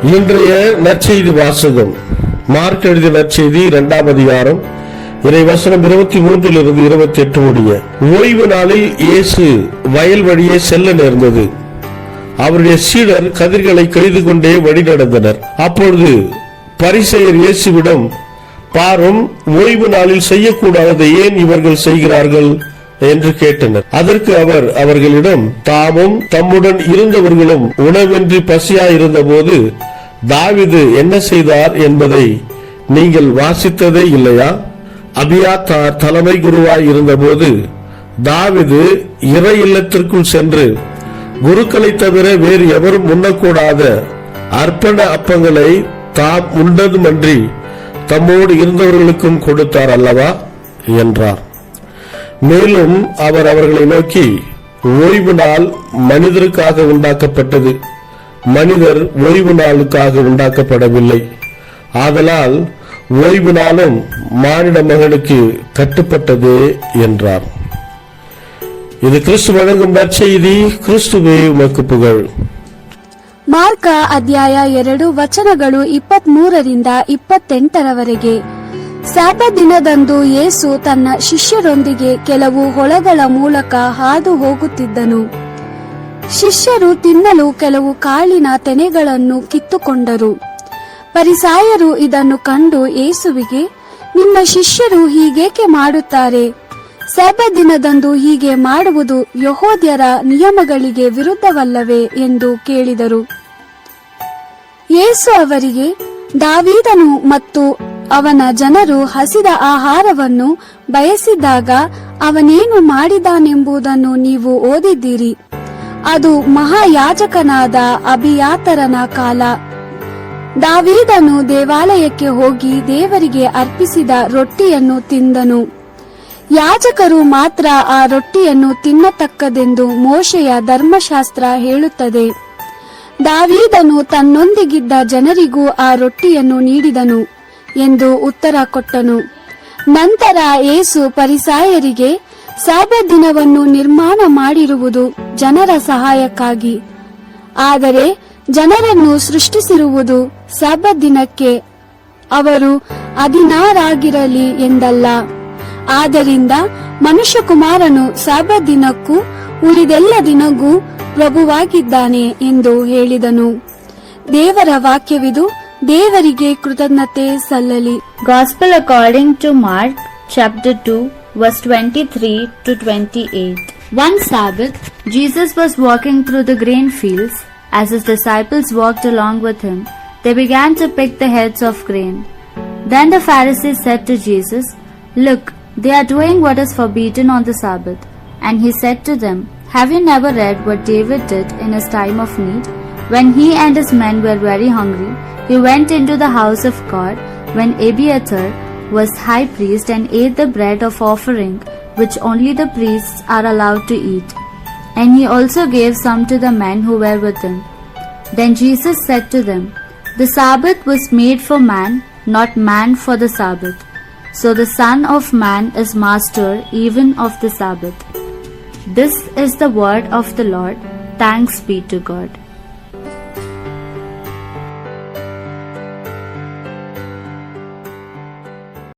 இன்றைய நற்செய்தி வாசகம் மார்க் எழுதிய நற்செய்தி 2ஆம் அதிகாரம் இறைவசனம் 23 28 முடிய. ஓய்வு நாளில் இயேசு வயல் வழியே செல்ல நேர்ந்தது. அவருடைய சீடர் கதிர்களை கழிந்து கொண்டே வழி நடந்தனர். அப்பொழுது பரிசேயர் இயேசுவிடம், பாரும், ஓய்வு நாளில் செய்யக்கூடாததை ஏன் இவர்கள் செய்கிறார்கள் என்று கேட்டனர். அதற்கு அவர் அவர்களிடம், தாமும் தம்முடன் இருந்தவர்களும் உணவின்றி பசியாயிருந்த போது தாவீது என்ன செய்தார் என்பதை நீங்கள் வாசித்ததே இல்லையா? அபியாத்தார் தலைமை குருவாய் இருந்தபோது தாவீது இறை இல்லத்திற்குள் சென்று குருக்களை தவிர வேறு எவரும் உண்ணக்கூடாத அர்ப்பண அப்பங்களை தாம் உண்டதுமன்றி தம்மோடு இருந்தவர்களுக்கும் கொடுத்தார் அல்லவா என்றார். மேலும் அவர் அவர்களை நோக்கி, ஓய்வு நாள் மனிதருக்காக உண்டாக்கப்பட்டது, மனிதர் ஓய்வு நாளுக்காக உண்டாக்கப்படவில்லை. ஆதலால் ஓய்வு நாளும் மானிட மகனுக்கு கட்டுப்பட்டதே என்றார். இது கிறிஸ்து வழங்கும் நற்செய்தி. கிறிஸ்துவே உமக்கு புகழ். ಮಾರ್ಕ ಅಧ್ಯಾಯ 2 ವಚನಗಳು 23ರಿಂದ 28ರವರೆಗೆ. ಸಾಬತ್ ದಿನದಂದು ಯೇಸು ತನ್ನ ಶಿಷ್ಯರೊಂದಿಗೆ ಕೆಲವು ಹೊಳಗಳ ಮೂಲಕ ಹಾದು ಹೋಗುತ್ತಿದ್ದನು. ಶಿಷ್ಯರು ತಿನ್ನಲು ಕೆಲವು ಕಾಳಿನ ತೆನೆಗಳನ್ನು ಕಿತ್ತುಕೊಂಡರು. ಪರಿಸಾಯರು ಇದನ್ನು ಕಂಡು ಯೇಸುವಿಗೆ, ನಿಮ್ಮ ಶಿಷ್ಯರು ಹೀಗೇಕೆ ಮಾಡುತ್ತಾರೆ? ಸಬ್ಬತ್ ದಿನದಂದು ಹೀಗೆ ಮಾಡುವುದು ಯೆಹೂದ್ಯರ ನಿಯಮಗಳಿಗೆ ವಿರುದ್ಧವಲ್ಲವೇ ಎಂದು ಕೇಳಿದರು. ಯೇಸು ಅವರಿಗೆ, ದಾವೀದನು ಮತ್ತು ಅವನ ಜನರು ಹಸಿದ ಆಹಾರವನ್ನು ಬಯಸಿದಾಗ ಅವನೇನು ಮಾಡಿದಾನೆಂಬುದನ್ನು ನೀವು ಓದಿದ್ದೀರಿ. ಅದು ಮಹಾಯಾಜಕನಾದ ಅಬಿಯಾತರನ ಕಾಲ. ದಾವೀದನು ದೇವಾಲಯಕ್ಕೆ ಹೋಗಿ ದೇವರಿಗೆ ಅರ್ಪಿಸಿದ ರೊಟ್ಟಿಯನ್ನು ತಿಂದನು. ಯಾಜಕರು ಮಾತ್ರ ಆ ರೊಟ್ಟಿಯನ್ನು ತಿನ್ನತಕ್ಕದೆಂದು ಮೋಶೆಯ ಧರ್ಮಶಾಸ್ತ್ರ ಹೇಳುತ್ತದೆ. ದಾವೀದನು ತನ್ನೊಂದಿಗಿದ್ದ ಜನರಿಗೂ ಆ ರೊಟ್ಟಿಯನ್ನು ನೀಡಿದನು ಎಂದು ಉತ್ತರ ಕೊಟ್ಟನು. ನಂತರ ಯೇಸು ಪರಿಸಾಯರಿಗೆ, ಸಬ್ಬತ್ ದಿನವನ್ನು ನಿರ್ಮಾಣ ಮಾಡಿರುವುದು ಜನರ ಸಹಾಯಕ್ಕಾಗಿ, ಆದರೆ ಜನರನ್ನು ಸೃಷ್ಟಿಸಿರುವುದು ಸಬ್ಬತ್ ದಿನಕ್ಕೆ, ಅವರು ಅಧೀನರಾಗಿರಲಿ ಎಂದಲ್ಲ. ಆದ್ದರಿಂದ ಮನುಷ್ಯಕುಮಾರನು ಸಬ್ಬತ್ ದಿನಕ್ಕೂ ಉಳಿದೆಲ್ಲ ದಿನಗೂ ಪ್ರಭುವಾಗಿದ್ದಾನೆ ಎಂದು ಹೇಳಿದನು. ದೇವರ ವಾಕ್ಯವಿದು. ದೇವರಿಗೆ ಕೃತಜ್ಞತೆ ಸಲ್ಲಲಿ. Gospel according to Mark chapter 2 verse 23 to 28. One Sabbath, Jesus was walking through the grain fields. As his disciples walked along with him, they began to pick the heads of grain. Then the Pharisees said to Jesus, "Look, they are doing what is forbidden on the Sabbath." And he said to them, "Have you never read what David did in his time of need? When he and his men were very hungry, he went into the house of God when Abiathar was high priest and ate the bread of offering, which only the priests are allowed to eat. And he also gave some to the men who were with him." Then Jesus said to them, "The Sabbath was made for man, not man for the Sabbath. So the Son of Man is master even of the Sabbath." This is the word of the Lord. Thanks be to God.